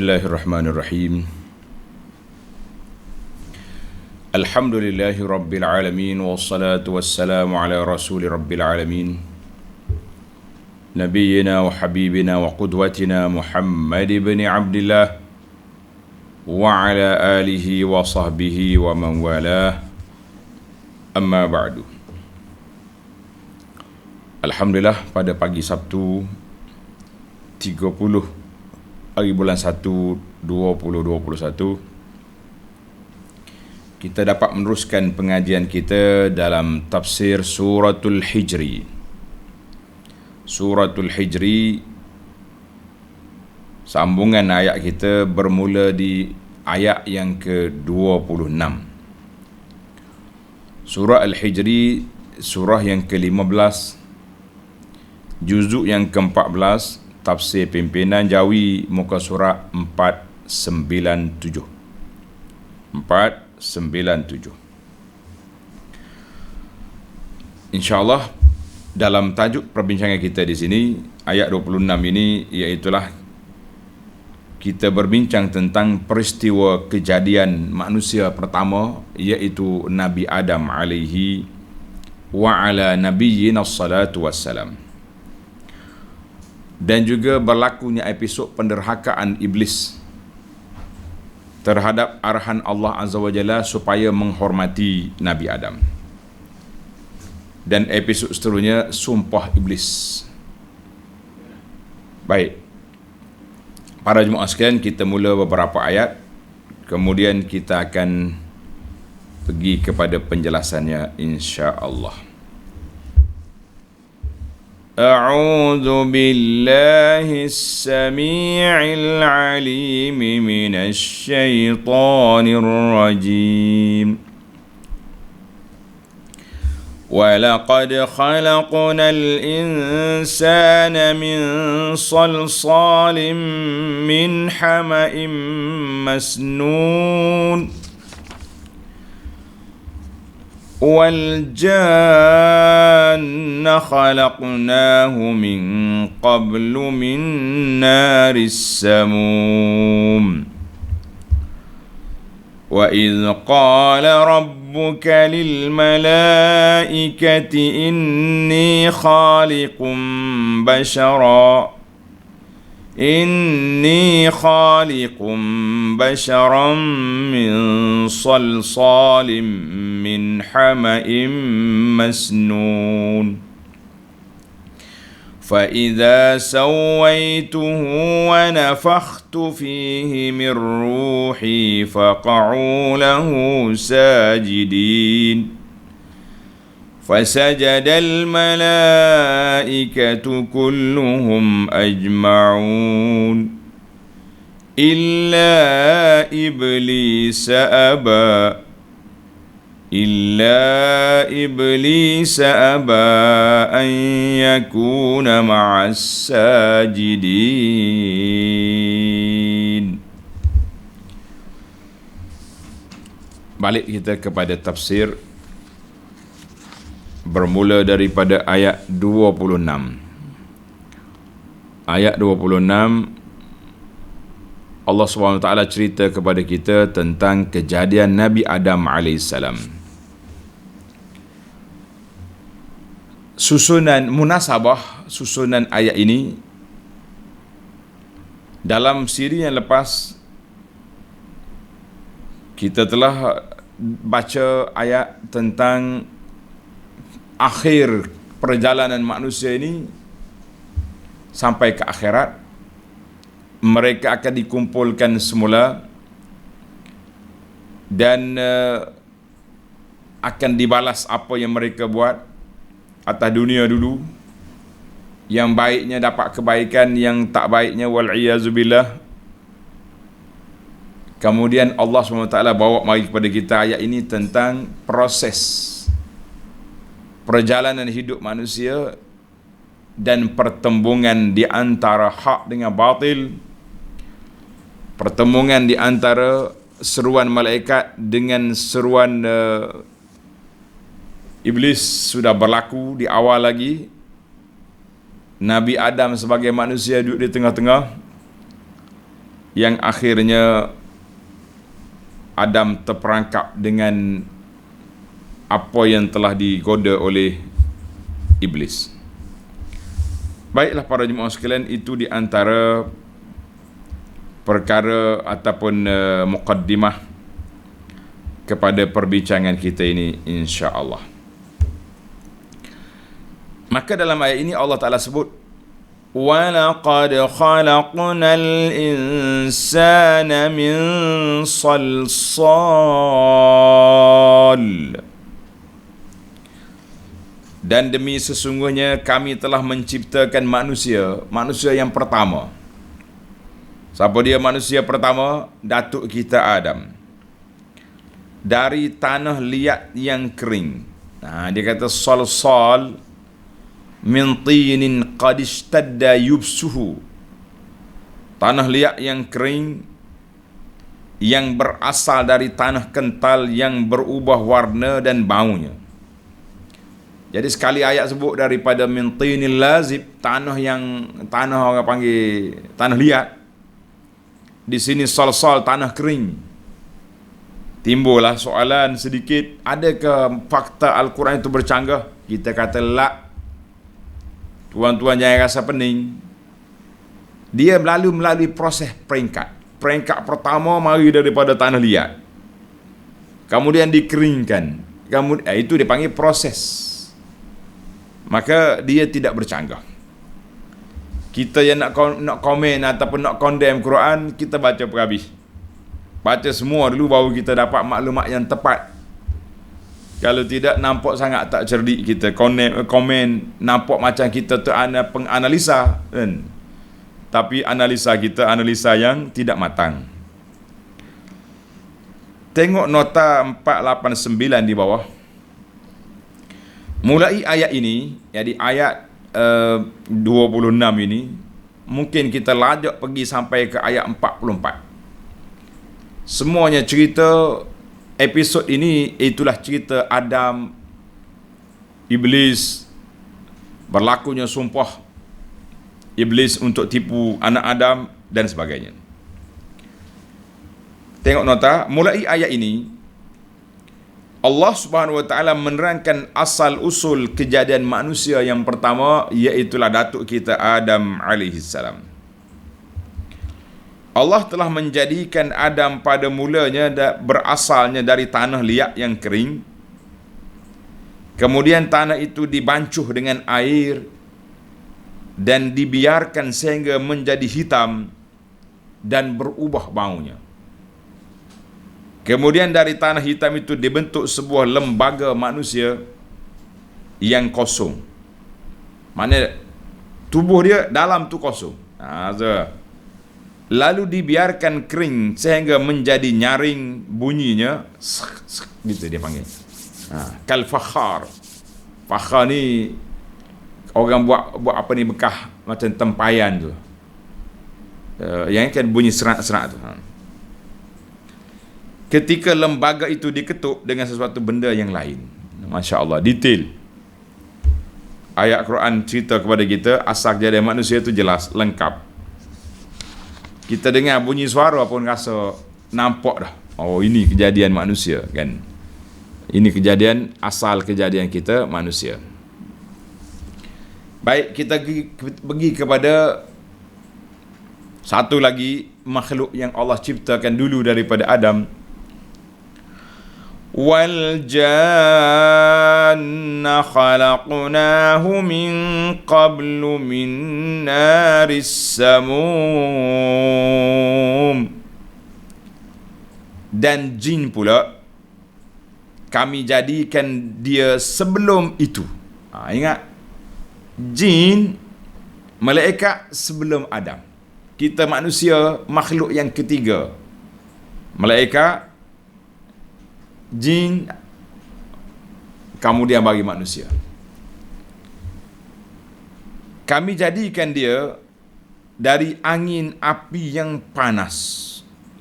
Bismillahirrahmanirrahim. Alhamdulillahi rabbil alamin, wassalatu wassalamu ala rasuli rabbil alamin, nabiyyina wa habibina wa qudwatina Muhammad ibn Abdillah wa ala alihi wa sahbihi wa man walah. Amma ba'du. Alhamdulillah, pada pagi Sabtu 30 hari bulan 1 2021, kita dapat meneruskan pengajian kita dalam tafsir Suratul Hijri. Suratul Hijri, sambungan ayat kita bermula di ayat yang ke-26. Surah Al-Hijri, surah yang ke-15, juzuk yang ke-14, tafsir pimpinan Jawi, muka surat 497. 497. InsyaAllah, dalam tajuk perbincangan kita di sini, ayat 26 ini, iaitulah kita berbincang tentang peristiwa kejadian manusia pertama, iaitu Nabi Adam alaihi wa ala nabiyyina salatu wassalam. Dan juga berlakunya episod penderhakaan iblis terhadap arahan Allah Azza wa Jalla supaya menghormati Nabi Adam. Dan episod seterusnya, sumpah iblis. Baik, para jemaah sekalian, kita mula beberapa ayat, kemudian kita akan pergi kepada penjelasannya insya-Allah. أعوذ بالله السميع العليم من الشيطان الرجيم ولقد خلقنا الإنسان من صلصال من حمأ مسنون والجان خلقناه من قبل من نار السموم وإذ قال ربك للملائكة إني خالق بشرا من صلصال من حمأ مسنون فإذا سويته ونفخت فيه من روحي فقعوا له ساجدين فسجد الملائكة كلهم أجمعون إلا إبليس أبى أن يكون مع الساجدين. Balik kita kepada tafsir, bermula daripada ayat 26. Ayat 26, Allah SWT cerita kepada kita tentang kejadian Nabi Adam AS. Susunan ayat ini, dalam siri yang lepas kita telah baca ayat tentang akhir perjalanan manusia ini sampai ke akhirat. Mereka akan dikumpulkan semula dan akan dibalas apa yang mereka buat atas dunia dulu. Yang baiknya dapat kebaikan, yang tak baiknya wal'iyazubillah. Kemudian Allah SWT bawa mari kepada kita ayat ini tentang proses perjalanan hidup manusia dan pertembungan di antara hak dengan batil, pertembungan di antara seruan malaikat dengan seruan iblis sudah berlaku di awal lagi. Nabi Adam sebagai manusia duduk di tengah-tengah, yang akhirnya Adam terperangkap dengan apa yang telah digoda oleh iblis. Baiklah para jemaah sekalian, itu di antara perkara ataupun muqaddimah kepada perbincangan kita ini, insya-Allah. Maka dalam ayat ini Allah Ta'ala sebut, وَلَقَدْ خَلَقْنَا الْإِنسَانَ مِنْ صَلْصَالٍ. Dan demi sesungguhnya kami telah menciptakan manusia yang pertama. Siapa dia manusia pertama? Datuk kita Adam. Dari tanah liat yang kering. Dia kata salsal min tinin qad ishtadda yubsuhu. Tanah liat yang kering yang berasal dari tanah kental yang berubah warna dan baunya. Jadi sekali ayat sebut daripada min tinil lazib, tanah orang panggil tanah liat. Di sini salsal, tanah kering. Timbullah soalan sedikit, adakah fakta Al-Quran itu bercanggah? Kita kata la. Tuan-tuan jangan rasa pening. Dia melalui proses peringkat. Peringkat pertama mari daripada tanah liat, kemudian dikeringkan, kemudian itu dipanggil proses. Maka dia tidak bercanggah. Kita yang nak komen ataupun nak condemn Quran, kita baca perhabis. Baca semua dulu baru kita dapat maklumat yang tepat. Kalau tidak, nampak sangat tak cerdik kita. Komen nampak macam kita tu penganalisa kan? Tapi analisa kita analisa yang tidak matang. Tengok nota 489 di bawah. Mulai ayat ini, jadi ayat 26 ini, mungkin kita lajak pergi sampai ke ayat 44. Semuanya cerita. Episod ini itulah cerita Adam, Iblis, berlakunya sumpah Iblis untuk tipu anak Adam dan sebagainya. Tengok nota, mulai ayat ini Allah Subhanahu wa taala menerangkan asal usul kejadian manusia yang pertama, iaitulah datuk kita Adam alaihi salam. Allah telah menjadikan Adam pada mulanya berasalnya dari tanah liat yang kering. Kemudian tanah itu dibancuh dengan air dan dibiarkan sehingga menjadi hitam dan berubah baunya. Kemudian dari tanah hitam itu dibentuk sebuah lembaga manusia yang kosong. Maknanya tubuh dia dalam tu kosong. Lalu dibiarkan kering sehingga menjadi nyaring bunyinya, gitu dia panggil. Kal fakhar. Fakhar ni orang buat apa ni, bekah macam tempayan tu. Yang kan bunyi serak-serak tu. Ketika lembaga itu diketuk dengan sesuatu benda yang lain. Masya Allah, detail. Ayat Quran cerita kepada kita asal kejadian manusia itu jelas, lengkap. Kita dengar bunyi suara pun rasa nampak dah. Oh, ini kejadian manusia kan. Ini kejadian, asal kejadian kita manusia. Baik, kita pergi kepada satu lagi makhluk yang Allah ciptakan dulu daripada Adam. Wal janna khalaqnahu min qablu min naris samum. Dan jin pula kami jadikan dia sebelum itu. Ingat, jin, malaikat sebelum Adam. Kita manusia makhluk yang ketiga. Malaikat, jin, kemudian bagi manusia. Kami jadikan dia dari angin api yang panas.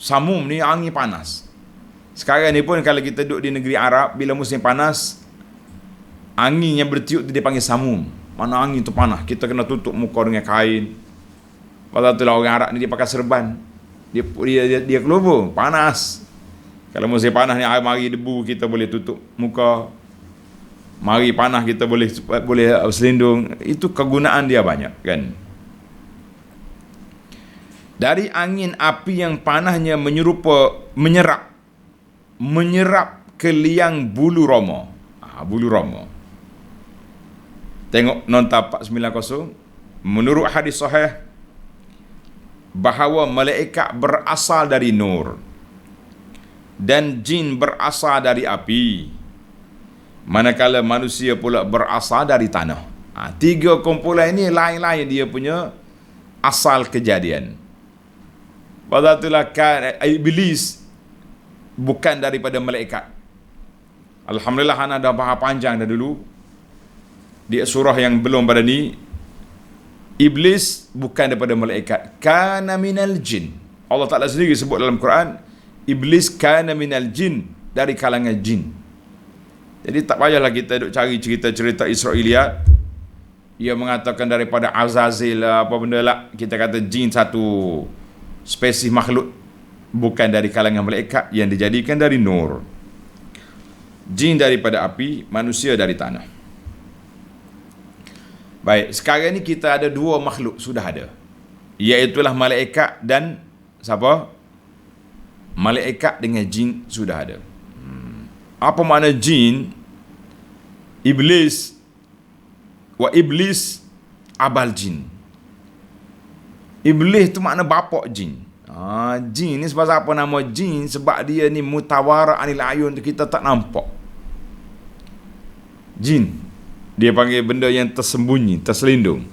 Samum ni angin panas. Sekarang ni pun kalau kita duduk di negeri Arab, bila musim panas, angin yang bertiup dia panggil samum. Mana angin tu panas, kita kena tutup muka dengan kain. Pasal itulah orang Arab ni dia pakai serban. dia keluar panas. Kalau musim panas ni, mari debu kita boleh tutup muka, mari panas kita boleh selindung. Itu kegunaan dia banyak kan. Dari angin api yang panasnya menyerap ke liang bulu roma. Bulu roma. Tengok nota 490. Menurut hadis sahih bahawa malaikat berasal dari nur dan jin berasal dari api, manakala manusia pula berasal dari tanah. Tiga kumpulan ini lain-lain dia punya asal kejadian. Pada itulah iblis bukan daripada malaikat. Alhamdulillah ana dah bahas panjang dah dulu di surah yang belum pada ni. Iblis bukan daripada malaikat, kana minal jin. Allah Ta'ala sendiri sebut dalam Quran, iblis kana minal jin, dari kalangan jin. Jadi tak payahlah kita duk cari cerita-cerita Israiliyat. Ia mengatakan daripada Azazil lah, apa benda lah. Kita kata jin satu spesies makhluk, bukan dari kalangan malaikat, yang dijadikan dari nur. Jin daripada api, manusia dari tanah. Baik, sekarang ni kita ada dua makhluk sudah ada, iaitulah malaikat dan siapa? Malaikat dengan jin sudah ada. Apa makna jin? Iblis abal jin. Iblis tu makna bapak jin. Jin ni sebab apa nama jin? Sebab dia ni mutawara anil ayun, kita tak nampak. Jin dia panggil benda yang tersembunyi, terselindung.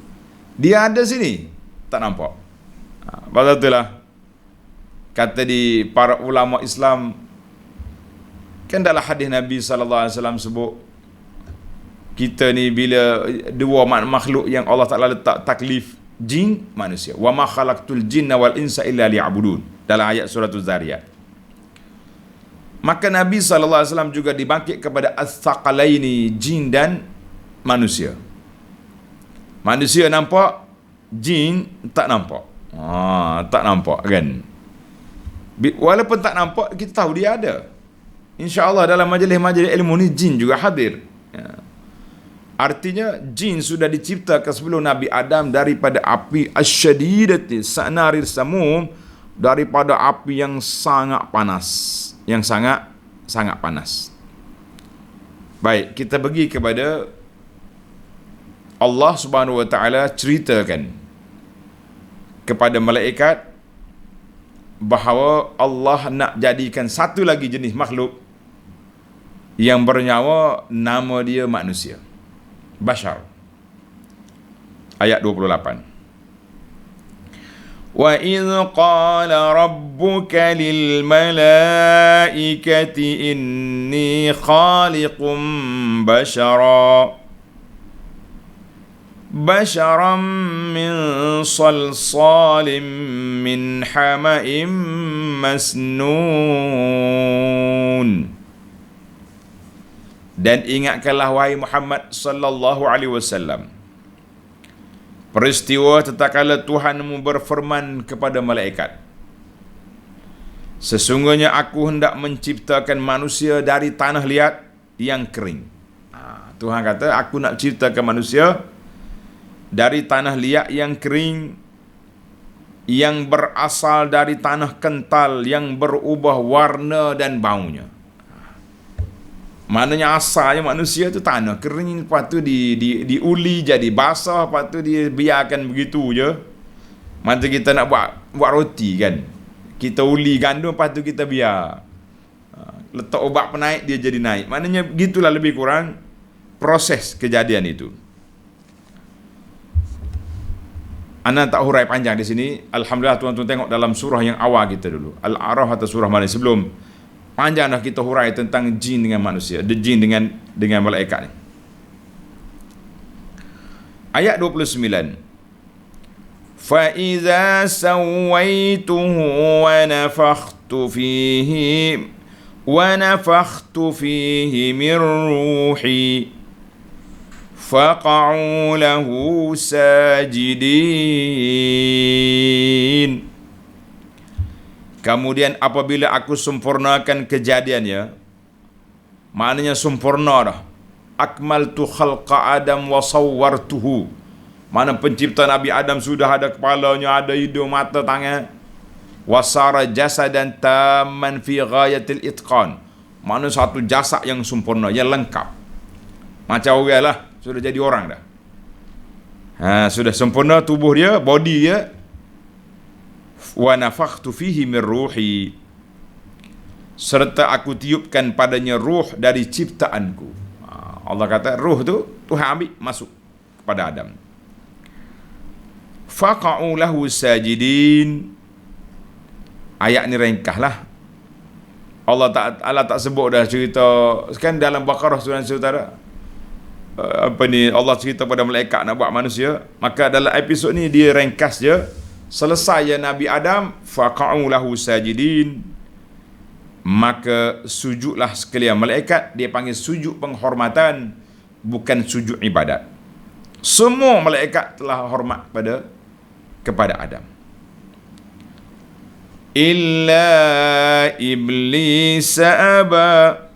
Dia ada sini, tak nampak. Pasal itulah kata di para ulama Islam, kan dalam hadis Nabi SAW sebut, kita ni bila dua makhluk yang Allah Ta'ala letak taklif, jin, manusia. Wa ma khalaqtul jinna wal insa illa liya'budun, dalam ayat surah Az-Zariyat. Maka Nabi SAW juga dibangkit kepada as-saqalaini, jin dan manusia. Manusia nampak, jin tak nampak. Tak nampak kan. Walaupun tak nampak, kita tahu dia ada. InsyaAllah dalam majlis-majlis ilmu ni jin juga hadir. Artinya jin sudah diciptakan sebelum Nabi Adam daripada api asyadidati sa'narir samum, daripada api yang sangat panas, yang sangat panas. Baik, kita pergi kepada Allah Subhanahu wa Ta'ala ceritakan kepada malaikat bahawa Allah nak jadikan satu lagi jenis makhluk yang bernyawa, nama dia manusia, bashar. Ayat 28. Wa idh qala rabbuka lil malaikati inni khaliqum basharan min salsalin min hama'in masnun. Dan ingatkanlah wahai Muhammad sallallahu alaihi wasallam peristiwa tatkala Tuhanmu berfirman kepada malaikat, sesungguhnya aku hendak menciptakan manusia dari tanah liat yang kering. Tuhan kata, aku nak ciptakan manusia dari tanah liat yang kering, yang berasal dari tanah kental, yang berubah warna dan baunya. Maknanya asalnya manusia tu tanah kering, lepas tu diuli jadi basah, lepas tu dia biarkan begitu je. Macam kita nak buat roti kan, kita uli gandum, lepas tu kita biar letak ubat penaik, dia jadi naik. Maknanya gitulah lebih kurang proses kejadian itu. Ana tak hurai panjang di sini. Alhamdulillah tuan-tuan tengok dalam surah yang awal kita dulu, Al-A'raf atau surah mana sebelum, panjang dah kita hurai tentang jin dengan manusia, jin dengan malaikat ni. Ayat 29. Fa iza sawaituhu wa nafakhtu fihi min ruhi faqa'u lahu sajidin. Kemudian apabila aku sempurnakan kejadiannya, maknanya sempurna dah. Akmaltu khalqa Adam wa sawwartuhu. Mana pencipta Nabi Adam sudah ada kepalanya, ada hidung, mata, tangan. Wasara jasadan tamman fi ghayatil itqan. Mana satu jasad yang sempurna, yang lengkap. Macam orang lah, sudah jadi orang dah. Sudah sempurna tubuh dia, body dia. Wa nafakhtu fihi min ruhi. Serta aku tiupkan padanya ruh dari ciptaanku. Allah kata ruh tu Tuhan ambil masuk kepada Adam. Faqa'u lahu sajidin. Ayat ni ringkaslah. Allah tak sebut dah cerita. Kan dalam Baqarah saudara-saudara, Allah cerita pada malaikat nak buat manusia. Maka dalam episod ni dia ringkas je. Selesai ya Nabi Adam, faqa'u lahu sajidin. Maka sujudlah sekalian malaikat. Dia panggil sujud penghormatan, bukan sujud ibadat. Semua malaikat telah hormat kepada Adam. Illa iblis aba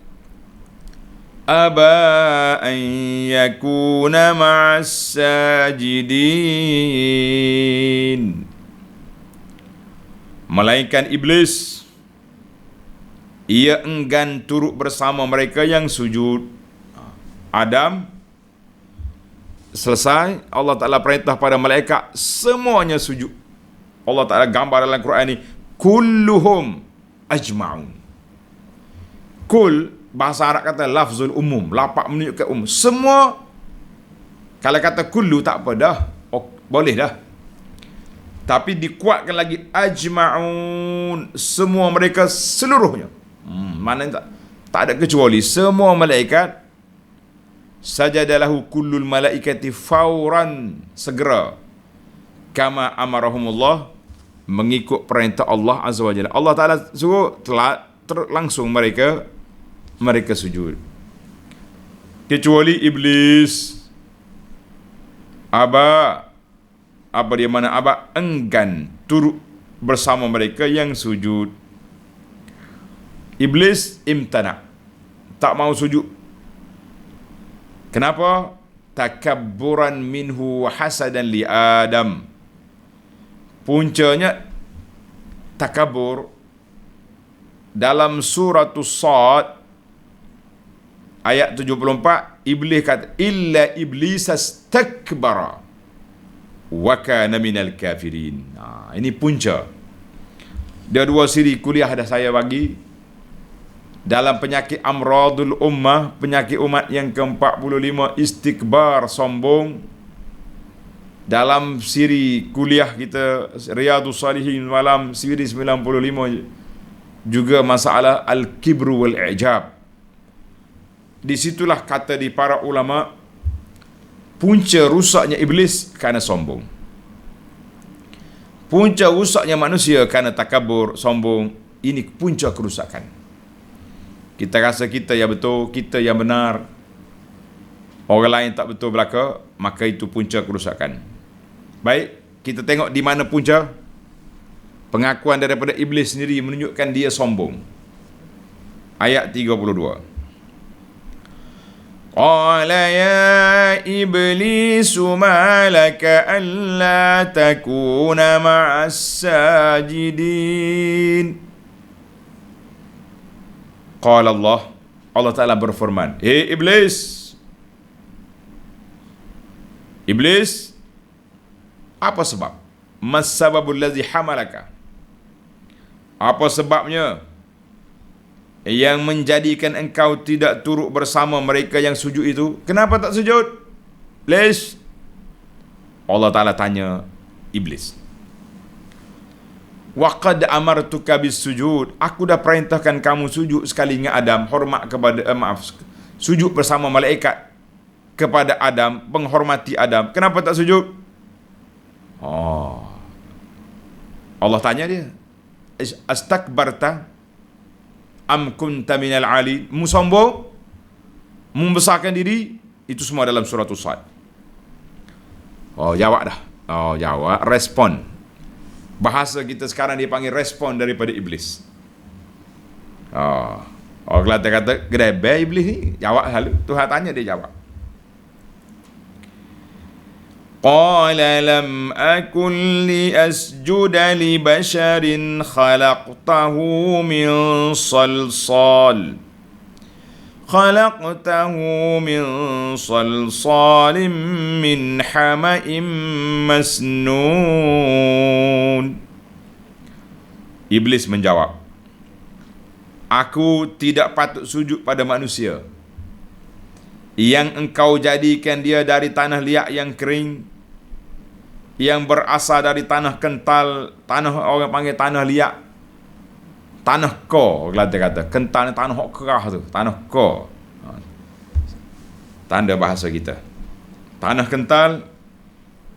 an yakuna ma'as sajidin. Melainkan iblis, ia enggan turut bersama mereka yang sujud. Adam selesai, Allah Ta'ala perintah pada malaikat, semuanya sujud. Allah Ta'ala gambar dalam Quran ni, kulluhum ajma'un. Kul, bahasa Arab kata lafzul umum, lapak menunjukkan umum. Semua, kalau kata kullu tak apa dah, boleh dah. Tapi dikuatkan lagi, ajma'un, semua mereka seluruhnya. Maknanya tak ada kecuali, semua malaikat. Sajadalahu kullul malaikati fauran, segera. Kama amarahumullah, mengikut perintah Allah Azza wa Jalla. Allah Ta'ala suruh langsung mereka sujud. Kecuali iblis. Apa dia mana aba, enggan turut bersama mereka yang sujud. Iblis imtana, tak mau sujud. Kenapa? Takabburan minhu wa hasadan li Adam. Puncanya takabur dalam surah As-Sad ayat 74, iblis kata illa iblis astakbara wa kana minal kafirin. Ini punca. Dia dua siri kuliah dah saya bagi. Dalam penyakit amradul ummah, penyakit umat yang ke-45, istikbar, sombong. Dalam siri kuliah kita Riyadhus Salihin malam siri 95 juga masalah al-kibru wal-i'jab. Di situlah kata di para ulama, punca rusaknya iblis kerana sombong. Punca rusaknya manusia kerana takabur, sombong. Ini punca kerusakan. Kita rasa kita yang betul, kita yang benar, orang lain tak betul belaka, maka itu punca kerusakan. Baik, kita tengok di mana punca. Pengakuan daripada iblis sendiri menunjukkan dia sombong. Ayat 32. Qala ya iblis ma laka alla takuna ma'as sajidin. Qala Allah Ta'ala berfirman, hey iblis, apa sebab? Mas sababul ladzi hamalaka? Apa sebabnya yang menjadikan engkau tidak turut bersama mereka yang sujud itu? Kenapa tak sujud? Iblis. Allah Ta'ala tanya iblis. Wa qad amartuka bis sujud. Aku dah perintahkan kamu sujud sekali dengan Adam, hormat kepada sujud bersama malaikat kepada Adam, menghormati Adam. Kenapa tak sujud? Allah tanya dia, astakbarta am kunta minal ali? Mu sombong, membesarkan diri. Itu semua dalam surah As-Sad. Jawab dah. Jawab, respon. Bahasa kita sekarang dia panggil respon daripada iblis. Orang Kelantan kata, "Gedebe iblis ni." Jawab selalu. Tuhan tanya, dia jawab. Qala lam akun li asjuda li basharin khalaqtahu min salsal. Khalaqtahu min salsalin min hama'in masnun. Iblis menjawab, "Aku tidak patut sujud pada manusia yang engkau jadikan dia dari tanah liat yang kering, yang berasal dari tanah kental, tanah orang panggil tanah liat, tanah ko, Kelantan kata, kental tanah hok kerah tu, tanah ko. Tanda bahasa kita. Tanah kental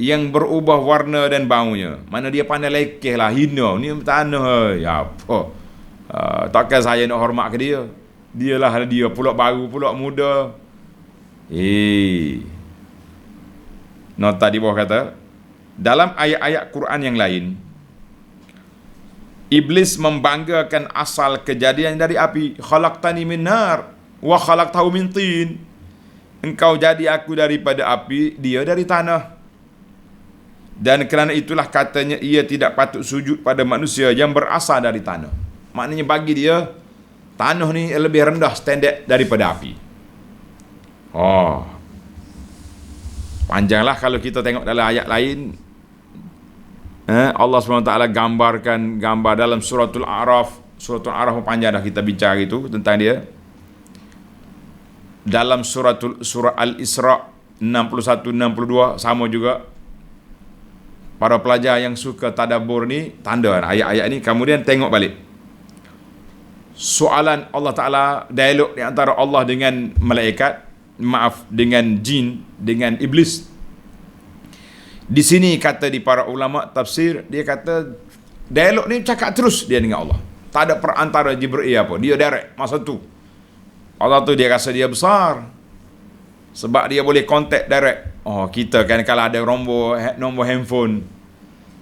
yang berubah warna dan baunya. Mana dia pandai lekeh lah, hina, ni tanah, ya apa. Takkan saya nak hormat ke dia. Dialah dia, pulak baru, pulak muda. Nota di bawah kata, dalam ayat-ayat Quran yang lain, Iblis membanggakan asal kejadian dari api. Khalaqtani min nar wa khalaqtahu min tin. Engkau jadi aku daripada api, dia dari tanah. Dan kerana itulah katanya ia tidak patut sujud pada manusia yang berasal dari tanah. Maknanya bagi dia, tanah ni lebih rendah standard daripada api. Panjanglah kalau kita tengok dalam ayat lain. Allah SWT gambarkan gambar dalam suratul A'raf. Suratul A'raf panjang dah kita bicara itu tentang dia. Dalam surah Al-Isra 61-62 sama juga. Para pelajar yang suka tadabbur ni, tanda ayat-ayat ni, kemudian tengok balik. Soalan Allah Ta'ala, dialog di antara Allah dengan malaikat, dengan jin, dengan iblis. Di sini kata di para ulama tafsir, dia kata dialog ni cakap terus dia dengan Allah. Tak ada perantara Jibril apa. Dia direct masa tu. Allah tu dia rasa dia besar. Sebab dia boleh kontak direct. Kita kan kalau ada nombor handphone,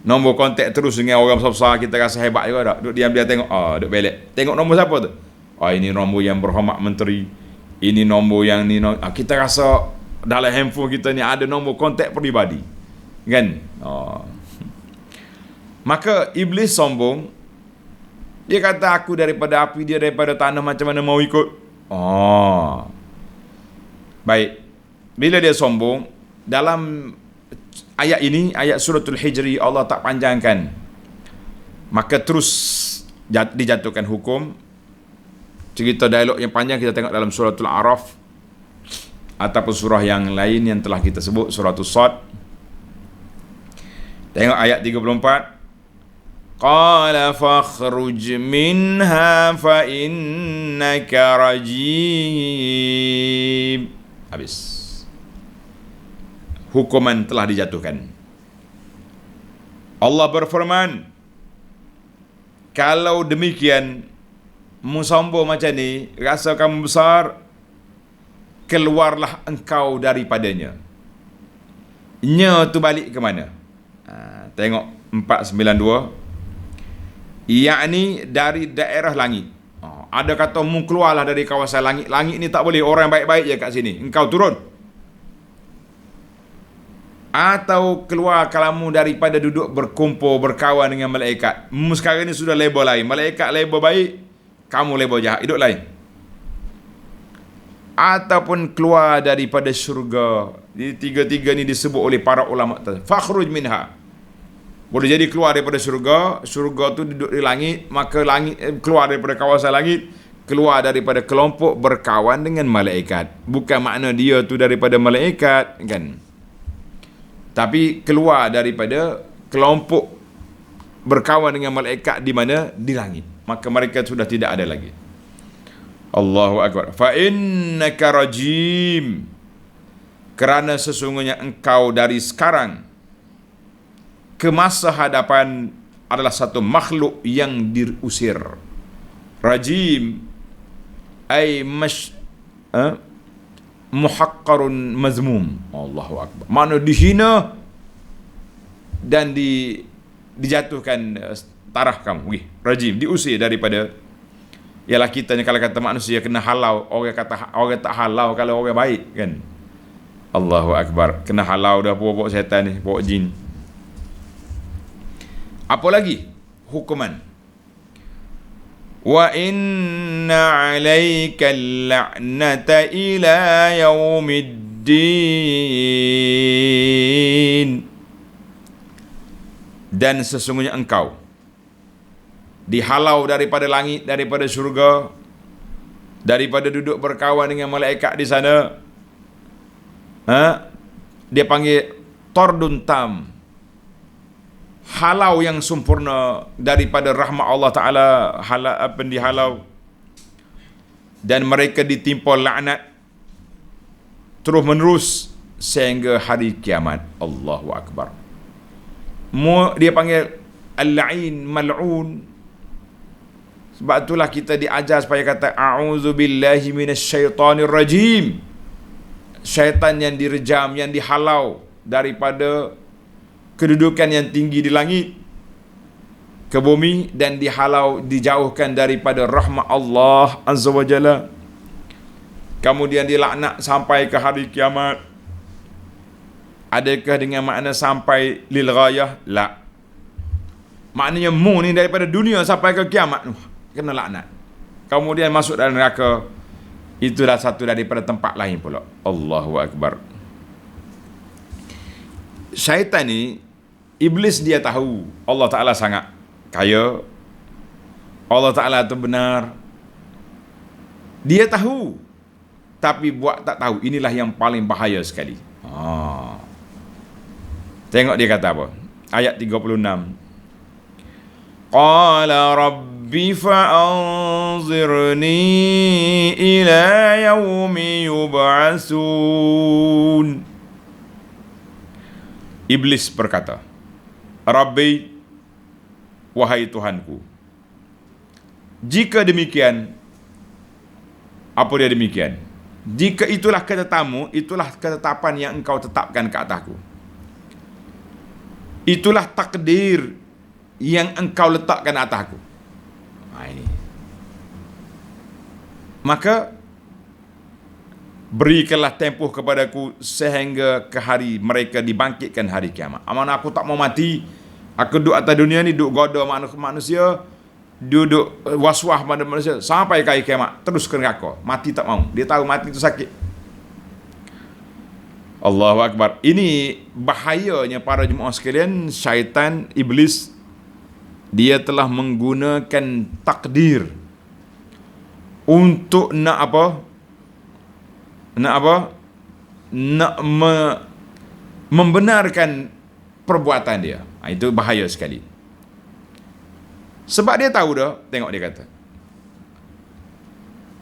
nombor kontak terus dengan orang besar-besar, kita rasa hebat juga tak? Duk diam dia tengok, duk belek. Tengok nombor siapa tu? Ini nombor yang berhormat menteri. Ini nombor yang ni. Kita rasa dalam handphone kita ni ada nombor kontak peribadi. Kan? Maka iblis sombong. Dia kata aku daripada api, dia daripada tanah, macam mana mau ikut? Baik. Bila dia sombong, dalam ayat ini, ayat suratul Hijri, Allah tak panjangkan. Maka terus dijatuhkan hukum. Cerita dialog yang panjang kita tengok dalam suratul A'raf ataupun surah yang lain yang telah kita sebut, suratul Sad. Tengok ayat 34. Qala fakhruj minha fa innaka rajim. Habis. Hukuman telah dijatuhkan. Allah berfirman, kalau demikian, musambung macam ni, rasa kamu besar, keluarlah engkau daripadanya. Nya tu balik ke mana? Tengok 492. Yakni dari daerah langit. Ada kata mu keluarlah dari kawasan langit. Langit ni tak boleh, orang baik-baik je kat sini. Engkau turun. Atau keluar kalamu daripada duduk berkumpul, berkawan dengan malaikat. Sekarang ni sudah label lain. Malaikat label baik, kamu label jahat, hidup lain. Ataupun keluar daripada syurga. Jadi tiga-tiga ni disebut oleh para ulama. Fakhruj minha. Boleh jadi keluar daripada syurga. Syurga tu duduk di langit. Maka langit keluar daripada kawasan langit. Keluar daripada kelompok berkawan dengan malaikat. Bukan makna dia tu daripada malaikat, kan? Tapi keluar daripada kelompok berkawan dengan malaikat di mana? Di langit. Maka mereka sudah tidak ada lagi. Allahu Akbar. Fa innaka rajim. Kerana sesungguhnya engkau dari sekarang ke masa hadapan adalah satu makhluk yang diusir. Rajim ay muhaqqarun mazmum. Allahu Akbar. Mana dihina dan dijatuhkan taraf kamu, rajim, diusir daripada. Ialah kita ni kalau kata manusia kena halau, orang kata orang tak halau kalau orang baik kan. Allahu Akbar, kena halau dah bawa syaitan ni, bawa jin. Apa lagi hukuman? Wa inna 'alaika al-la'nata ila yaumiddin. Dan sesungguhnya engkau dihalau daripada langit, daripada syurga, daripada duduk berkawan dengan malaikat di sana. Dia panggil tordun tam, halau yang sempurna daripada rahmat Allah Ta'ala, dihalau. Dan mereka ditimpa laknat terus menerus sehingga hari kiamat. Allahu Akbar. Dia panggil al-la'in, mal'un. Sebab itulah kita diajar supaya kata a'udzubillahi minasyaitonir rajim. Syaitan yang direjam, yang dihalau daripada kedudukan yang tinggi di langit ke bumi, dan dihalau, dijauhkan daripada rahmat Allah Azza wa Jalla. Kemudian dilaknat sampai ke hari kiamat. Adakah dengan makna sampai lil ghayah? La. Maknanya ni daripada dunia sampai ke kiamat kena laknat. Kemudian masuk dalam neraka. Itulah satu daripada tempat lain pula. Allahu Akbar. Syaitan ni, iblis dia tahu Allah Ta'ala sangat kaya, Allah Ta'ala tu benar. Dia tahu, tapi buat tak tahu. Inilah yang paling bahaya sekali. Tengok dia kata apa? Ayat 36. Qala rabbi fa'anzirni ila yaumi yub'asun. Iblis berkata, Rabbi, wahai Tuhanku, jika demikian, apa dia demikian? Jika itulah ketetamu, itulah ketetapan yang engkau tetapkan ke atasku, itulah takdir yang engkau letakkan atasku. Ini. Maka berikanlah tempoh kepadaku sehingga ke hari mereka dibangkitkan hari kiamat. Amanah aku tak mau mati. Aku duduk atas dunia ni, duduk goda manusia, duduk waswah pada manusia sampai ke hari kiamat, terus ke neraka. Mati tak mau. Dia tahu mati itu sakit. Allahu Akbar. Ini bahayanya para jemaah sekalian. Syaitan, iblis, dia telah menggunakan takdir untuk nak apa? Nak membenarkan perbuatan dia. Itu bahaya sekali. Sebab dia tahu dah. Tengok dia kata,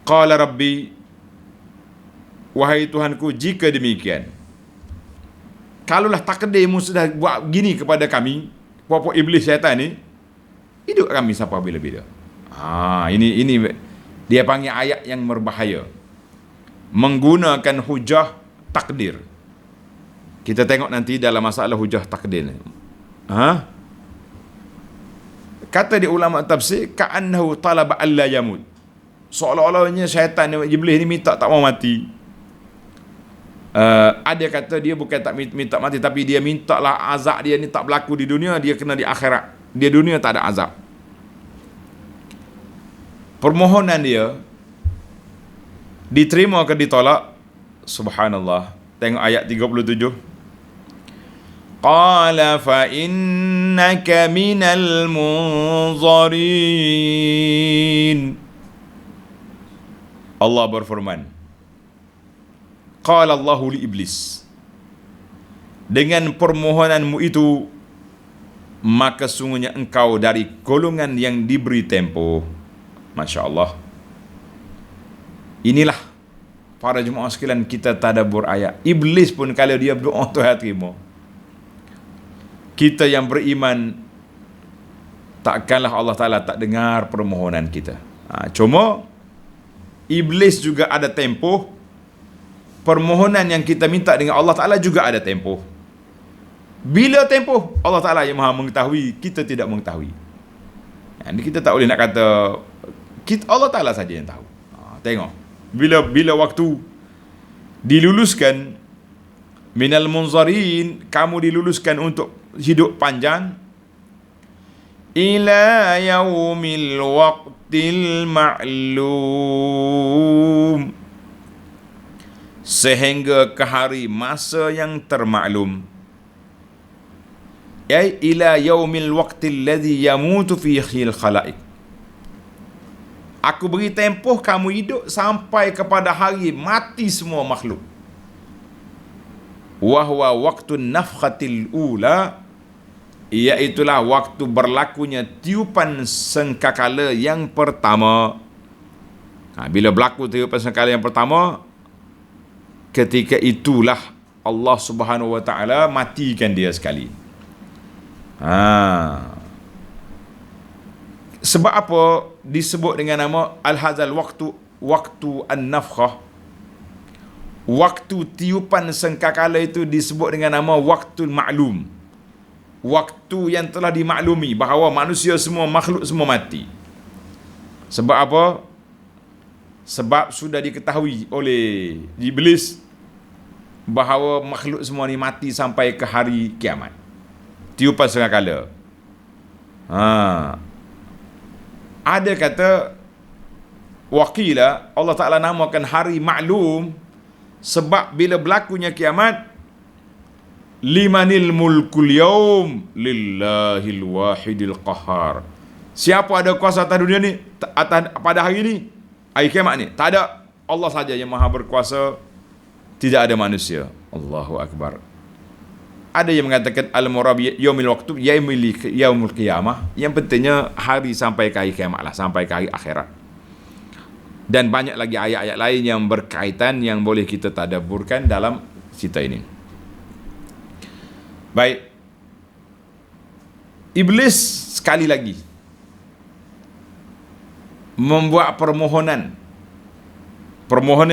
Qala Rabbi, wahai Tuhanku, jika demikian, kalaulah takdirmu sudah buat gini kepada kami, puak-puak iblis syaitan ni, hidup kami sampai bila-bila. Ini dia panggil ayat yang berbahaya. Menggunakan hujah takdir. Kita tengok nanti dalam masalah hujah takdir ni. Kata di ulama tafsir, ka'annahu talaba alla yamut. Seolah-olahnya syaitan iblis ni minta tak mau mati. Ada kata dia bukan tak minta mati, tapi dia minta lah azab dia ni tak berlaku di dunia, dia kena di akhirat. Dia dunia tak ada azab. Permohonan dia diterima ke ditolak? Subhanallah. Tengok ayat 37. Qala fa innaka minal munzarin. Allah berfirman, qala Allahu li iblis, dengan permohonanmu itu, maka sungguhnya engkau dari golongan yang diberi tempoh. Masya Allah. Inilah para jemaah sekalian, kita tadabbur ayat. Iblis pun kalau dia berdoa Tuhan terima. Kita yang beriman, takkanlah Allah Ta'ala tak dengar permohonan kita. Cuma iblis juga ada tempoh. Permohonan yang kita minta dengan Allah Ta'ala juga ada tempoh. Bila tempoh, Allah Ta'ala yang maha mengetahui, kita tidak mengetahui. Jadi kita tak boleh nak kata Allah Ta'ala saja yang tahu. Tengok, bila waktu diluluskan, minal munzarin, kamu diluluskan untuk hidup panjang, ila yaumil waqtil ma'lum, sehingga ke hari masa yang termaklum. Ay ila yaumil waqtil ladzi yamutu fihi al-khalaiq. Aku beri tempoh kamu hidup sampai kepada hari mati semua makhluk. Wa huwa waqtun nafkhatil ula, iaitulah waktu berlakunya tiupan sangkakala yang pertama. Bila berlaku tiupan sangkakala yang pertama, ketika itulah Allah Subhanahu wa taala matikan dia sekali. Sebab apa disebut dengan nama al-hadzal waktu an-nafkhah? Waktu tiupan sangkakala itu disebut dengan nama waktul ma'lum. Waktu yang telah dimaklumi bahawa manusia semua, makhluk semua mati. Sebab apa? Sebab sudah diketahui oleh Iblis bahawa makhluk semua ni mati sampai ke hari kiamat. Tiupan sangkakala. Ada kata wakila, Allah Ta'ala namakan hari maklum sebab bila berlakunya kiamat, limanil mulkul yaum lillahil wahidil qahar. Siapa ada kuasa atas dunia ni pada hari ni, hari kiamat ni? Tak ada. Allah saja yang maha berkuasa, tidak ada manusia. Allahu Akbar. Ada yang mengatakan al-murab yaumil waqtu yaumul qiyamah, yang pentingnya hari sampai ke hari kiamat lah, sampai ke hari akhirat. Dan banyak lagi ayat-ayat lain yang berkaitan yang boleh kita tadabburkan dalam cerita ini. Baik. Iblis sekali lagi membuat permohonan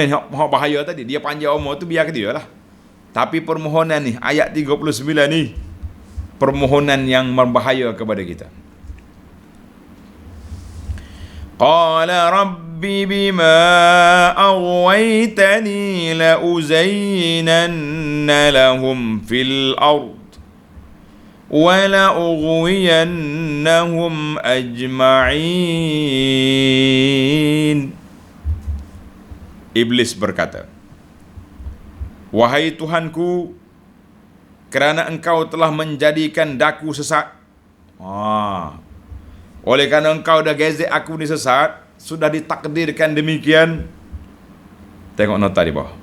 yang bahaya tadi. Dia panjang umur tu biar ke dia lah. Tapi permohonan ni, ayat 39 ni, permohonan yang berbahaya kepada kita. Qala rabbi bima aghwaytani la uzayyinanna lahum fil ard wa la ughwiyannahum ajma'in. Iblis berkata, wahai Tuhanku, kerana engkau telah menjadikan daku sesat. Oleh kerana engkau dah gezek aku ni sesat, sudah ditakdirkan demikian. Tengok nota di bawah.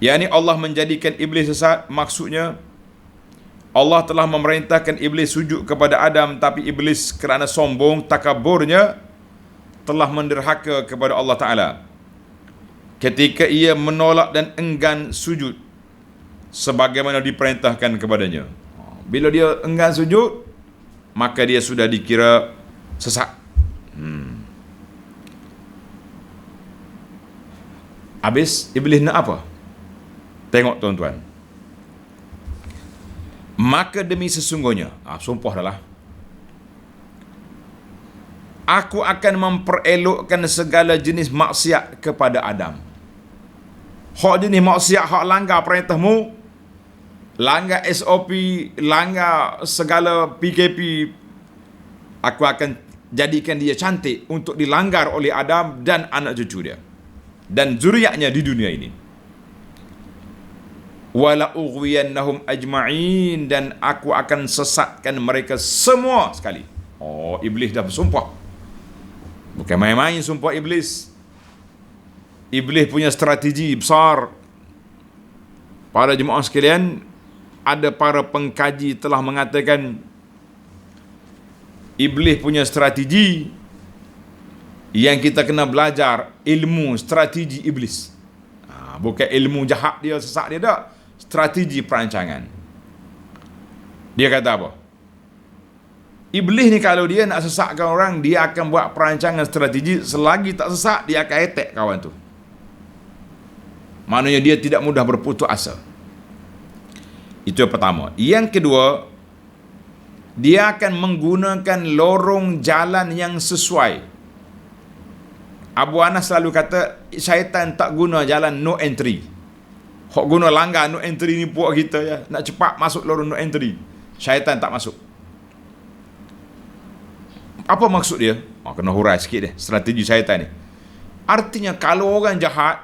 Yani Allah menjadikan iblis sesat, maksudnya Allah telah memerintahkan iblis sujud kepada Adam, tapi iblis kerana sombong, takaburnya, telah menderhaka kepada Allah Ta'ala ketika ia menolak dan enggan sujud sebagaimana diperintahkan kepadanya. Bila dia enggan sujud, maka dia sudah dikira sesat. Habis iblis nak apa? Tengok tuan-tuan. Maka demi sesungguhnya, sumpah dah lah, aku akan memperelokkan segala jenis maksiat kepada Adam. Hak jenis maksiat, hak langgar perintahmu, langgar SOP, langgar segala PKP, aku akan jadikan dia cantik untuk dilanggar oleh Adam dan anak cucu dia dan zuriatnya di dunia ini. Wala ughwiyannahum ajma'in, dan aku akan sesatkan mereka semua sekali. Iblis dah bersumpah. Bukan main-main sumpah iblis. Iblis punya strategi besar. Para jemaah sekalian, ada para pengkaji telah mengatakan iblis punya strategi yang kita kena belajar ilmu strategi iblis. Bukan ilmu jahat dia, sesat dia, tak. Strategi perancangan. Dia kata apa? Iblis ni kalau dia nak sesatkan orang, dia akan buat perancangan strategi. Selagi tak sesak, dia akan attack kawan tu. Maknanya dia tidak mudah berputus asa. Itu yang pertama. Yang kedua, dia akan menggunakan lorong jalan yang sesuai. Abu Anas selalu kata, syaitan tak guna jalan no entry. Hok guna langgar no entry ni puak kita ya. Nak cepat masuk lorong no entry. Syaitan tak masuk. Apa maksud dia? Kena hurai sikit dia, strategi syaitan ni. Artinya kalau orang jahat,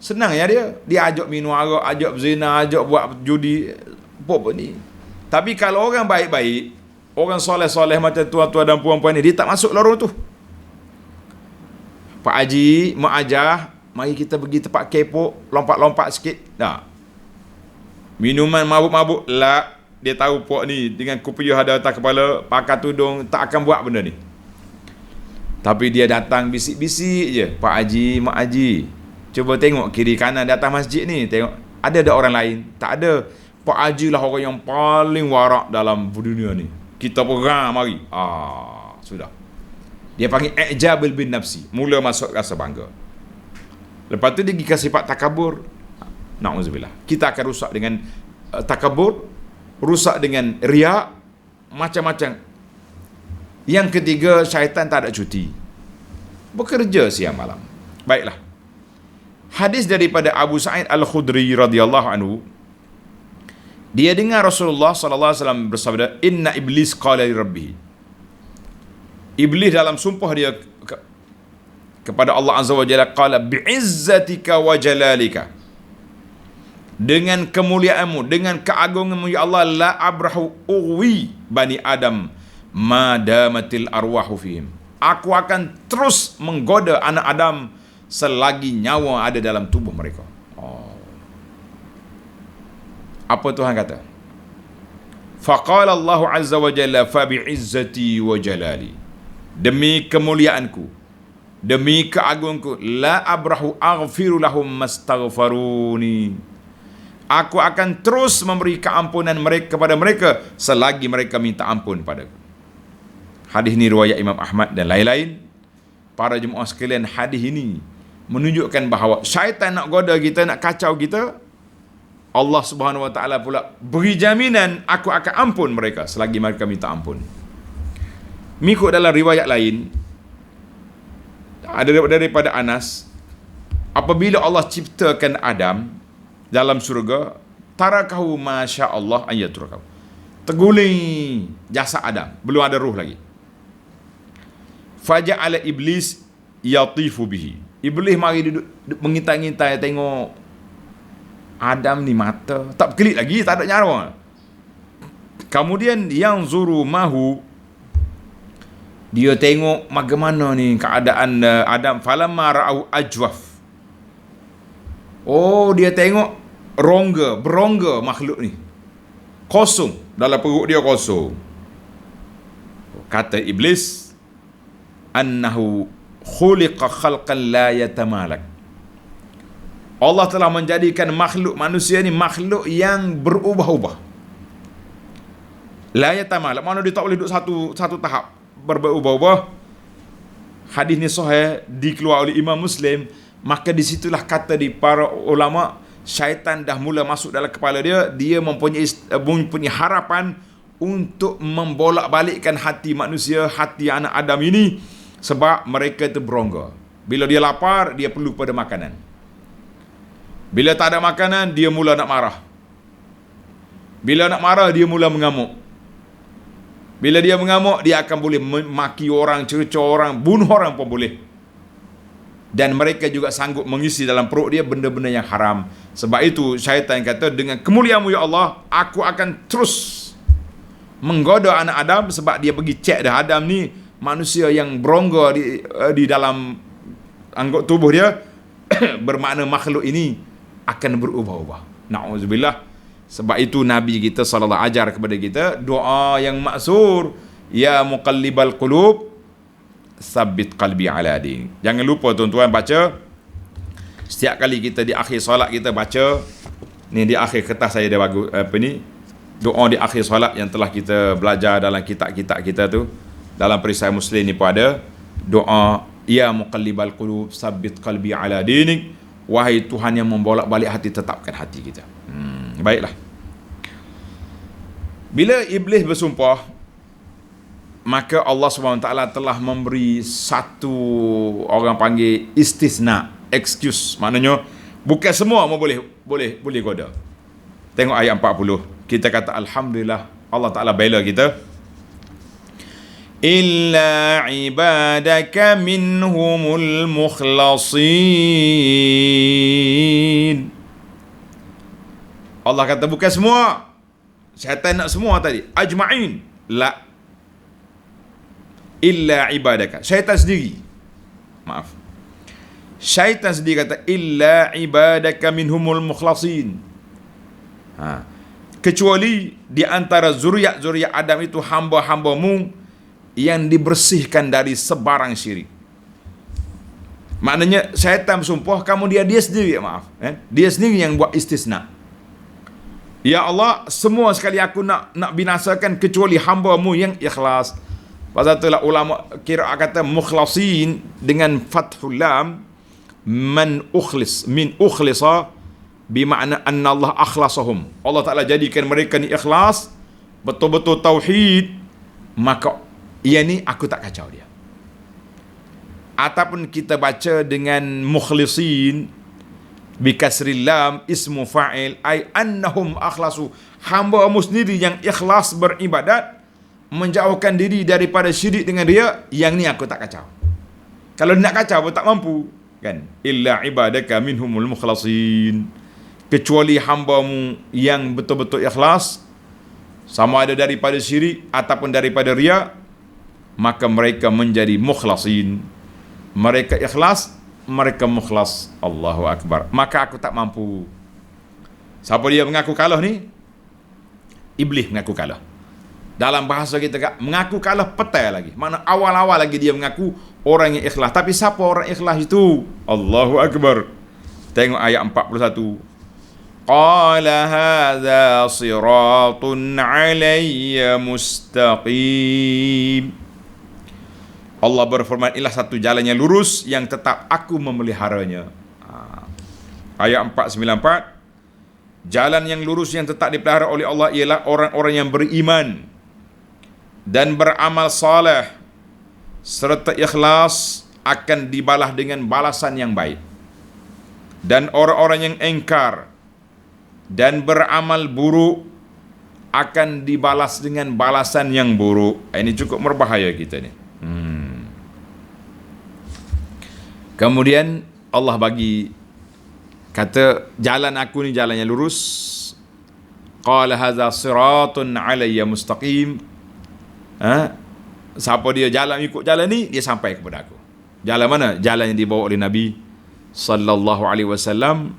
senang ya dia. Dia ajak minum arak, ajak zina, ajak buat judi, apa ni. Tapi kalau orang baik-baik, orang soleh-soleh macam tuan-tuan dan puan-puan ni, dia tak masuk lorong tu. Pak Haji, Mak Ajah, mari kita pergi tempat kepok, lompat-lompat sikit. Dah. Minuman mabuk-mabuk, lah. Dia tahu puak ni dengan kopiah ada atas kepala, pakai tudung, tak akan buat benda ni. Tapi dia datang bisik-bisik je. Pak Haji, Mak Haji, cuba tengok kiri kanan di atas masjid ni. Tengok, ada orang lain? Tak ada. Pak Haji lah orang yang paling warak dalam dunia ni. Kita perang mari. Sudah. Dia panggil i'jabul bin nafsi. Mula masuk rasa bangga. Lepas tu dia pergi sifat takabur. Na'udzubillah. Kita akan rusak dengan takabur, rusak dengan riak, macam-macam. Yang ketiga, syaitan tak ada cuti. Bekerja siang malam. Baiklah. Hadis daripada Abu Sa'id Al-Khudri radhiyallahu anhu. Dia dengar Rasulullah sallallahu alaihi wasallam bersabda, "Inna iblis qala li rabbih." Iblis dalam sumpah dia kepada Allah Azza wa Jalla, qala bi'izzatika wa jalalika. Dengan kemuliaanmu, dengan keagunganmu ya Allah, la abrahu uwi bani Adam madamatil arwahu fihim. Aku akan terus menggoda anak Adam selagi nyawa ada dalam tubuh mereka. Apa Tuhan kata? Faqala Allah Azza wa Jalla fa bi'izzati wa jalali. Demi kemuliaanku, demi keagunganku, la abrahu aghfiru lahum mastaghfaruni. Aku akan terus memberi keampunan mereka kepada mereka selagi mereka minta ampun padaku. Hadis ini riwayat Imam Ahmad dan lain-lain. Para jemaah sekalian, hadis ini menunjukkan bahawa syaitan nak goda kita, nak kacau kita, Allah Subhanahu wa taala pula beri jaminan, aku akan ampun mereka selagi mereka minta ampun. Mengikut dalam riwayat lain, ada daripada Anas, apabila Allah ciptakan Adam dalam surga, tarakahu masya Allah ayyaturakahu, terguling jasad Adam, belum ada ruh lagi. Faja'ala iblis yatifu bihi. Iblis mari duduk mengintai-ngintai, tengok Adam ni mata tak berkelip lagi, tak ada nyawa. Kemudian yang zuru mahu, dia tengok bagaimana ni keadaan Adam. Falamma ra'au ajwaf. Dia tengok berongga makhluk ni. Kosong, dalam perut dia kosong. Kata iblis, annahu khuliqa khalqan la yatamalak. Allah telah menjadikan makhluk manusia ni makhluk yang berubah-ubah. La yatamalak, mana dia tak boleh duduk satu tahap, berubah-ubah. Hadis ni sahih, dikeluar oleh Imam Muslim. Maka disitulah kata di para ulama, syaitan dah mula masuk dalam kepala dia. Dia mempunyai harapan untuk membolak-balikkan hati manusia, hati anak Adam ini, sebab mereka itu berongga. Bila dia lapar, dia perlu pada makanan. Bila tak ada makanan, dia mula nak marah. Bila nak marah, dia mula mengamuk. Bila dia mengamuk, dia akan boleh maki orang, cerca orang, bunuh orang pun boleh. Dan mereka juga sanggup mengisi dalam perut dia benda-benda yang haram. Sebab itu syaitan kata, dengan kemuliaan-Mu ya Allah, aku akan terus menggoda anak Adam, sebab dia pergi cek dah Adam ni manusia yang berongga di dalam anggota tubuh dia. Bermakna makhluk ini akan berubah-ubah. Na'udzubillah. Sebab itu Nabi kita sallallahu ajar kepada kita doa yang maksur, ya muqallibal qulub tsabbit qalbi ala din. Jangan lupa tuan-tuan baca setiap kali kita di akhir solat, kita baca ni. Di akhir kertas saya dah bagus doa di akhir solat yang telah kita belajar dalam kitab-kitab kita tu. Dalam perisai Muslim ni pun ada doa, ya muqallibal qulub tsabbit qalbi ala dinik. Wahai Tuhan yang membolak-balik hati, tetapkan hati kita. Baiklah. Bila iblis bersumpah, maka Allah SWT telah memberi satu, orang panggil istisna, excuse. Maknanya bukan semua boleh goda. Tengok ayat 40. Kita kata alhamdulillah, Allah Taala bela kita. Illa ibadaka minhumul mukhlasin. Allah kata bukan semua. Syaitan nak semua tadi. Ajma'in. La. Illa ibadaka. Syaitan sendiri. Maaf. Syaitan sendiri kata illa ibadaka minhumul mukhlasin. Kecuali di antara zuriat-zuriat Adam itu hamba-hambamu yang dibersihkan dari sebarang syirik. Maknanya syaitan bersumpah, kemudian dia sendiri, maaf, dia sendiri yang buat istisna. Ya Allah, semua sekali aku nak binasakan kecuali hamba-Mu yang ikhlas. Pasal itulah ulama qiraat kata mukhlasin dengan fathul lam, man ukhlis, min ukhlisa, bermakna anna Allah akhlasahum. Allah Ta'ala jadikan mereka ni ikhlas, betul-betul tauhid, maka ia ni aku tak kacau dia. Ataupun kita baca dengan mukhlisin bi kasril lam ismu fa'il ay annahum akhlasu, hamba-Mu sendiri yang ikhlas beribadat, menjauhkan diri daripada syirik dengan riya, yang ni aku tak kacau. Kalau nak kacau pun tak mampu, kan? Illa ibadaka minhumul mukhlasin, kecuali hamba-Mu yang betul-betul ikhlas, sama ada daripada syirik ataupun daripada riya, maka mereka menjadi mukhlasin. Mereka ikhlas, mereka mukhlas. Allahu Akbar. Maka aku tak mampu. Siapa dia mengaku kalah ni? Iblis mengaku kalah. Dalam bahasa kita mengaku kalah petai lagi. Mana awal-awal lagi dia mengaku orang yang ikhlas. Tapi siapa orang ikhlas itu? Allahu Akbar. Tengok ayat 41. Qala hadza siratun alayya mustaqim. Allah berfirman, inilah satu jalan yang lurus yang tetap aku memeliharanya. Ayat 494. Jalan yang lurus yang tetap dipelihara oleh Allah ialah orang-orang yang beriman dan beramal saleh serta ikhlas akan dibalas dengan balasan yang baik. Dan orang-orang yang engkar dan beramal buruk akan dibalas dengan balasan yang buruk. Ini cukup berbahaya kita ni. Kemudian Allah bagi kata jalan aku ni jalan yang lurus. Qala hadza siratun alayya mustaqim. Siapa dia jalan ikut jalan ni, dia sampai kepada aku. Jalan mana? Jalan yang dibawa oleh Nabi sallallahu alaihi wasallam.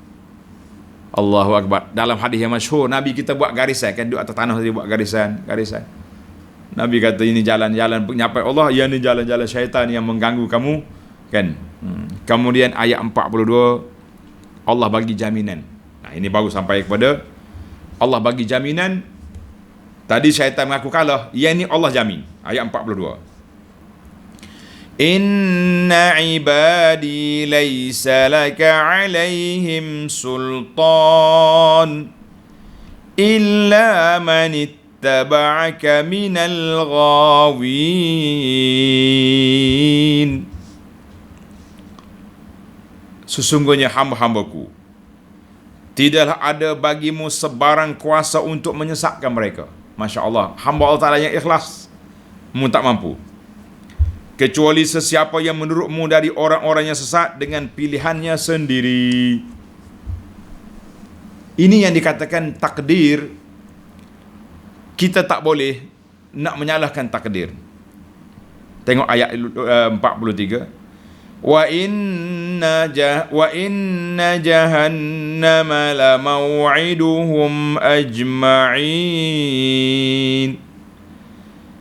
Allahu Akbar. Dalam hadis yang masyhur, Nabi kita buat garisan, kan duduk atas tanah dia buat garisan. Nabi kata ini jalan-jalan penyampai Allah, yang ni jalan-jalan syaitan yang mengganggu kamu, kan? Kemudian ayat 42 Allah bagi jaminan. Nah, ini baru sampai kepada Allah bagi jaminan. Tadi syaitan mengaku kalah, yang ni Allah jamin. Ayat 42. Inna ibadi laysa laka alaihim sultan illa man ittaba'aka minal ghawin. Sesungguhnya hamba-hambaku, tidaklah ada bagimu sebarang kuasa untuk menyesatkan mereka. Masya Allah, hamba Allah Ta'ala yang ikhlas, mu tak mampu. Kecuali sesiapa yang menurutmu dari orang-orang yang sesat dengan pilihannya sendiri. Ini yang dikatakan takdir. Kita tak boleh nak menyalahkan takdir. Tengok ayat 43. Wa inna jahannama la maw'iduhum ajma'in.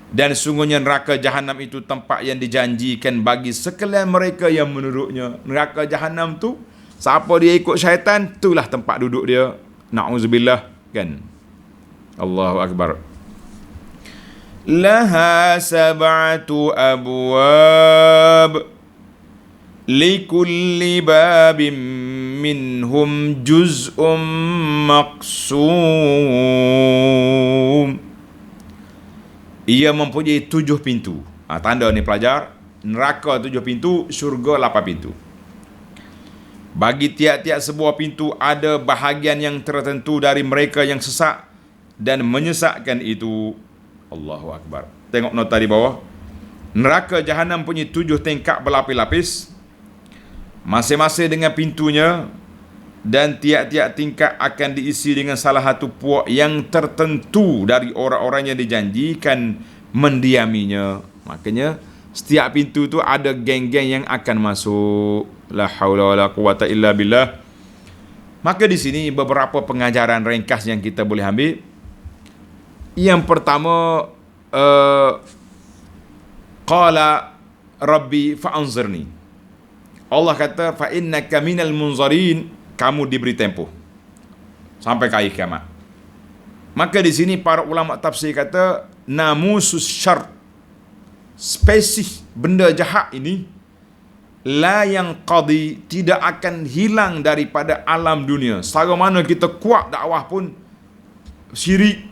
Dan sungguhnya neraka Jahannam itu tempat yang dijanjikan bagi sekalian mereka yang menurutnya. Neraka Jahannam tu, siapa dia ikut syaitan, itulah tempat duduk dia. Na'udzubillah, kan? Allahu Akbar. Laha sab'atu abwab likulli babim minhum juz'um maqsum. Ia mempunyai 7 pintu. Tanda ni pelajar, neraka 7 pintu, syurga 8 pintu. Bagi tiap-tiap sebuah pintu ada bahagian yang tertentu dari mereka yang sesak dan menyesakkan itu. Allahu Akbar. Tengok nota di bawah. Neraka Jahanam punya 7 tingkat berlapis-lapis, masing-masing dengan pintunya, dan tiap-tiap tingkat akan diisi dengan salah satu puak yang tertentu dari orang-orang yang dijanjikan mendiaminya. Makanya setiap pintu tu ada geng-geng yang akan masuk. La haula wala quwata illa billah. Maka di sini beberapa pengajaran ringkas yang kita boleh ambil. Yang pertama, qala rabbi fa'anzirni. Allah kata fa innaka minal munzarin, kamu diberi tempoh sampai ke akhir kiamat. Maka di sini para ulama tafsir kata namusus syarr, spesies benda jahat ini, la yang qadi, tidak akan hilang daripada alam dunia. Selama mana kita kuat dakwah pun, syirik,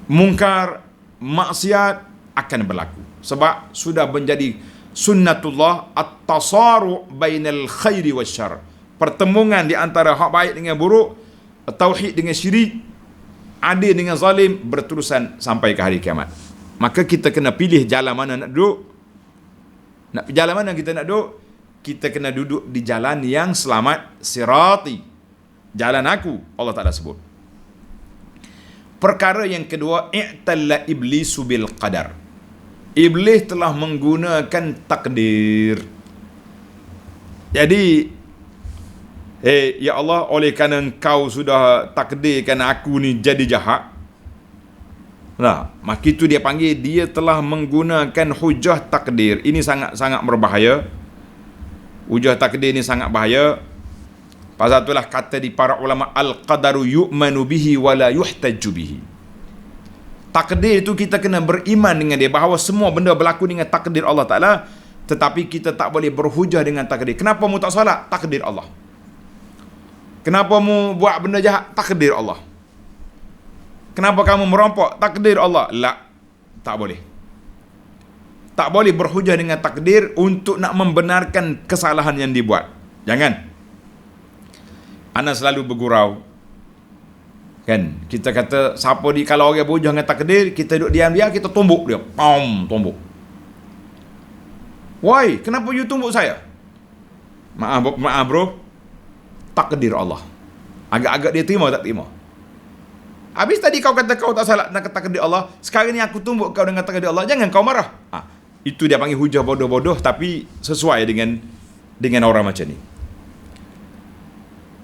mungkar, maksiat akan berlaku. Sebab sudah menjadi sunnatullah at-tasaru bainal khairi wasyarr. Pertemuan di antara hak baik dengan buruk, tauhid dengan syirik, adil dengan zalim, berterusan sampai ke hari kiamat. Maka kita kena pilih jalan mana nak duduk. Jalan mana kita nak duduk? Kita kena duduk di jalan yang selamat, sirati, jalan aku, Allah Ta'ala sebut. Perkara yang kedua, i'talla iblisu bil qadar. Iblis telah menggunakan takdir. Jadi, ya Allah, oleh kerana engkau sudah takdirkan aku ni jadi jahat, maka itu dia panggil, dia telah menggunakan hujah takdir. Ini sangat-sangat berbahaya. Hujah takdir ini sangat bahaya. Pasal itulah kata di para ulama, al-qadaru yu'manu bihi wa la yuhtajju bihi. Takdir itu kita kena beriman dengan dia, bahawa semua benda berlaku dengan takdir Allah Ta'ala, tetapi kita tak boleh berhujah dengan takdir. Kenapa mu tak solat? Takdir Allah. Kenapa mu buat benda jahat? Takdir Allah. Kenapa kamu merampok? Takdir Allah. Tak boleh. Tak boleh berhujah dengan takdir untuk nak membenarkan kesalahan yang dibuat. Jangan. Ana selalu bergurau. Kan? Kita kata, siapa kalau orang berhujah dengan takdir, kita duduk diam dia, kita tumbuk dia. Tumbuk. Why? Kenapa you tumbuk saya? Maaf bro. Takdir Allah. Agak-agak dia terima tak terima. Habis tadi kau kata kau tak salah nak takdir Allah, sekarang ni aku tumbuk kau dengan takdir Allah, jangan kau marah. Itu dia panggil hujah bodoh-bodoh, tapi sesuai dengan orang macam ni.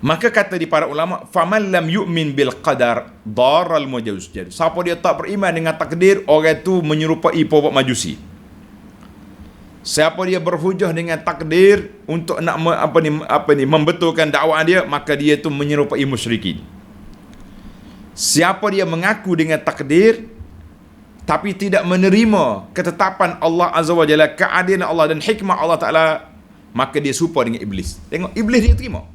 Maka kata di para ulama, faman lam yu'min bil qadar daral mujawwid. Siapa dia tak beriman dengan takdir, orang itu menyerupai pokok majusi. Siapa dia berhujah dengan takdir untuk nak membetulkan dakwah dia, maka dia itu menyerupai musyrikin. Siapa dia mengaku dengan takdir tapi tidak menerima ketetapan Allah Azza wa Jalla, keadilan Allah dan hikmah Allah Ta'ala, maka dia serupa dengan iblis. Tengok, iblis dia terima.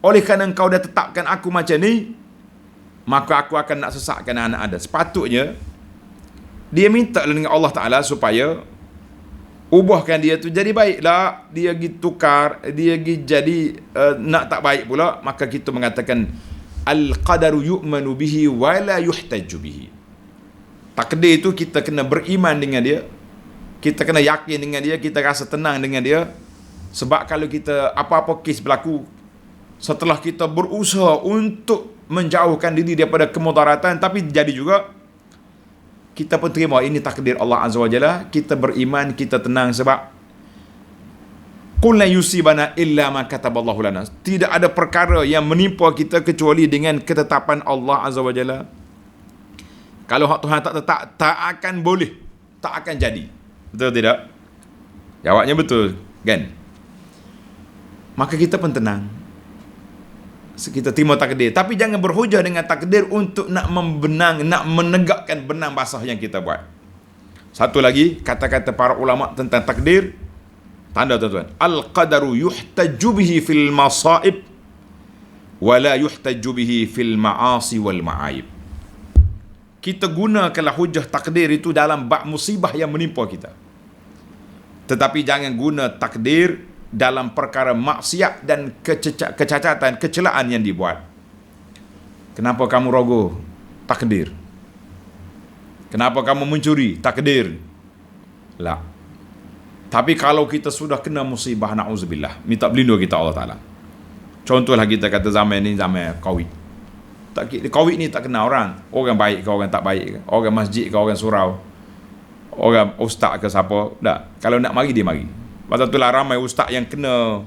Oleh kerana engkau dah tetapkan aku macam ni, maka aku akan nak sesatkan anak Adam. Sepatutnya dia minta dengan Allah Ta'ala supaya ubahkan dia tu jadi baik lah. Dia pergi tukar, dia pergi jadi nak tak baik pula. Maka kita mengatakan al-qadaru yu'manu bihi wa la yuhtajju bihi. Takdir itu kita kena beriman dengan dia, kita kena yakin dengan dia, kita rasa tenang dengan dia. Sebab kalau kita apa-apa kes berlaku, setelah kita berusaha untuk menjauhkan diri daripada kemudaratan, tapi jadi juga, kita pun terima ini takdir Allah Azza wa Jalla, kita beriman, kita tenang. Sebab qul la yusibana illa ma kataballahu lana. Tidak ada perkara yang menimpa kita kecuali dengan ketetapan Allah Azza wa Jalla. Kalau hak Tuhan tak tetap, tak akan boleh, tak akan jadi. Betul tidak? Jawabnya betul, kan? Maka kita pun tenang, kita terima takdir. Tapi jangan berhujah dengan takdir untuk nak menegakkan benang basah yang kita buat. Satu lagi, kata-kata para ulama tentang takdir, tanda tuan-tuan, al-qadaru yuhtajju bihi fil masaib wa la yuhtajju bihi fil ma'asi wal ma'aib. kita gunakanlah hujah takdir itu dalam bab musibah yang menimpa kita. Tetapi jangan guna takdir dalam perkara maksiat dan kecacatan, kecelaan yang dibuat. Kenapa kamu rogoh? Takdir. Kenapa kamu mencuri? Takdir. La. Tapi kalau kita sudah kena musibah, na'udzubillah, minta berlindung kita Allah Ta'ala. Contohlah kita kata zaman ni zaman Covid. Covid ni tak kenal orang baik ke orang tak baik ke, orang masjid ke orang surau, orang ustaz ke siapa. Tak. Kalau nak mari dia mari. Pasal itulah ramai ustaz yang kena,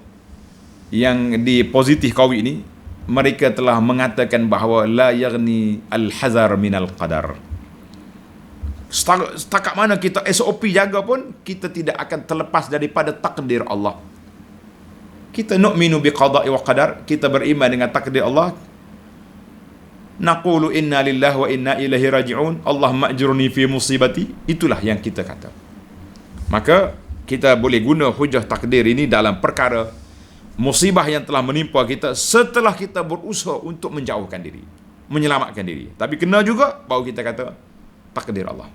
yang di positif Covid ni, mereka telah mengatakan bahawa la yaghni al-hazar minal qadar. Setakat mana kita SOP jaga pun, kita tidak akan terlepas daripada takdir Allah. Kita nu'minu biqada'i wa qadar, kita beriman dengan takdir Allah. Naqulu inna lillahi wa inna ilaihi raji'un, Allahumma ajurni fi musibati. Itulah yang kita kata. Maka kita boleh guna hujah takdir ini dalam perkara musibah yang telah menimpa kita setelah kita berusaha untuk menjauhkan diri, menyelamatkan diri. Tapi kena juga baru kita kata takdir Allah.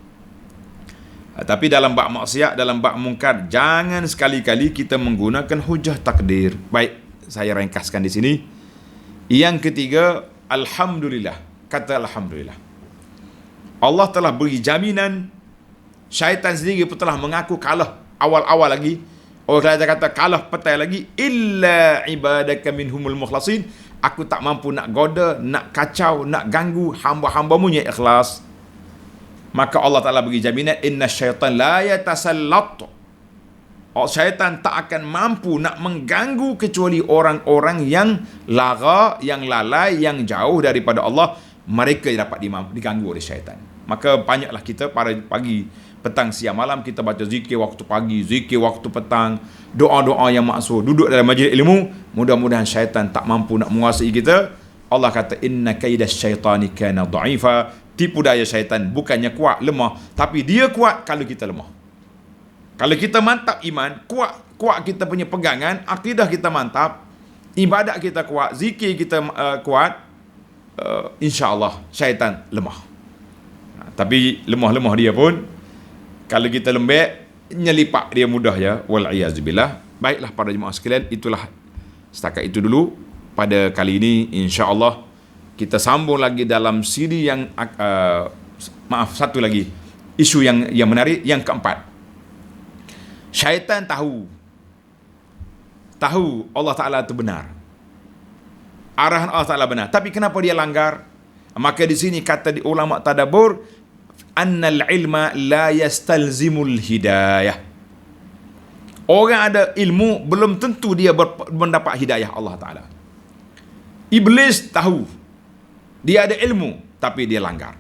Tapi dalam bab maksiat, dalam bab mungkar, jangan sekali-kali kita menggunakan hujah takdir. Baik, saya ringkaskan di sini. Yang ketiga, alhamdulillah. Kata alhamdulillah. Allah telah beri jaminan. Syaitan sendiri pun telah mengaku kalah awal-awal lagi. Orang kata kalah petai lagi. Illa ibadaka minhumul mukhlasin. Aku tak mampu nak goda, nak kacau, nak ganggu hamba-hambamu yang ikhlas. Maka Allah Ta'ala beri jaminan, inna syaitan la yatasallat. Syaitan tak akan mampu nak mengganggu kecuali orang-orang yang lara, yang lalai, yang jauh daripada Allah. Mereka dapat diganggu oleh syaitan. Maka banyaklah kita pada pagi, petang, siang, malam kita baca zikir waktu pagi, zikir waktu petang, doa-doa yang maksud, duduk dalam majlis ilmu. Mudah-mudahan syaitan tak mampu nak menguasai kita. Allah kata, inna kaidas syaitani kana dha'ifa. Tipu daya syaitan bukannya kuat, lemah, tapi dia kuat kalau kita lemah. Kalau kita mantap iman, kuat kita punya pegangan, akidah kita mantap, ibadat kita kuat, zikir kita kuat, insya-Allah syaitan lemah. Tapi lemah-lemah dia pun, kalau kita lembek, nyelipak dia mudah ya. Wal-iyazubillah. Baiklah para jemaah sekalian, itulah setakat itu dulu pada kali ini. Insya-Allah kita sambung lagi dalam siri yang satu lagi isu yang menarik, yang keempat. Syaitan tahu Allah Ta'ala itu benar, arahan Allah Ta'ala benar, tapi kenapa dia langgar? Maka di sini kata di ulama tadabbur, annal ilma la yastalzimul hidayah. Orang ada ilmu belum tentu dia mendapat hidayah Allah Ta'ala. Iblis tahu dia ada ilmu tapi dia langgar.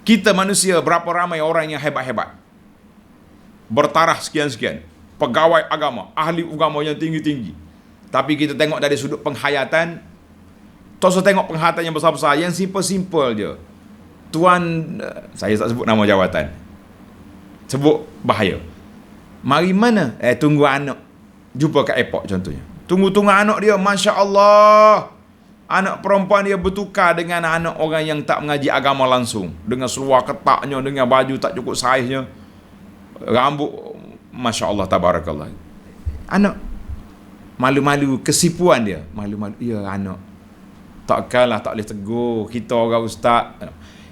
Kita manusia, berapa ramai orang yang hebat-hebat, bertaraf sekian-sekian, pegawai agama, ahli agama yang tinggi-tinggi, tapi kita tengok dari sudut penghayatan, tak usah tengok penghayatan yang besar-besar, yang simple-simple je. Tuan, saya tak sebut nama jawatan, sebut bahaya. Mari mana? Tunggu anak, jumpa kat airport contohnya. Tunggu anak dia, Masya Allah, anak perempuan dia bertukar dengan anak orang yang tak mengaji agama langsung, dengan seluar ketaknya, dengan baju tak cukup saiznya, rambut, Masya Allah, tabarakallah. Anak malu-malu, kesipuan dia, malu-malu. Ya anak, takkanlah tak boleh tegur, kita orang ustaz.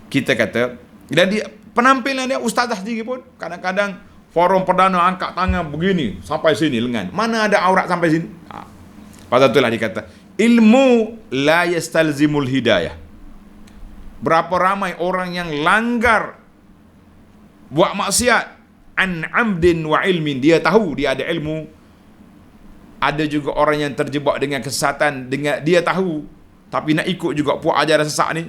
Kita kata, dan dia, penampilan dia ustazah sendiri pun kadang-kadang forum perdana angkat tangan begini sampai sini lengan, mana ada aurat sampai sini. Pasal itulah dia kata, ilmu la yastalzimul hidayah. Berapa ramai orang yang langgar, buat maksiat an amdin wa ilmin, dia tahu dia ada ilmu. Ada juga orang yang terjebak dengan kesesatan, dengan dia tahu tapi nak ikut juga puak ajaran sesat ni,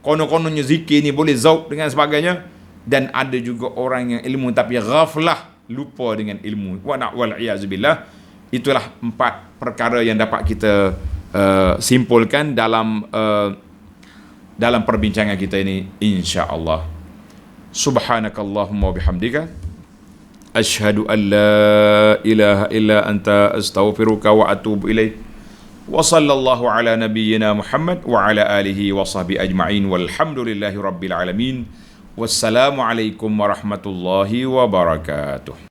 konon-kononnya zikir ni boleh zauq dengan sebagainya. Dan ada juga orang yang ilmu tapi ghaflah, lupa dengan ilmu. Wal iyazubillah. Itulah 4 perkara yang dapat kita simpulkan dalam perbincangan kita ini, insya-Allah. Subhanakallahumma bihamdika asyhadu an la ilaha illa anta astaghfiruka wa atubu ilaik. Wa sallallahu ala nabiyyina Muhammad wa ala alihi wa sahbihi ajma'in walhamdulillahi rabbil alamin. Wassalamualaikum warahmatullahi wabarakatuh.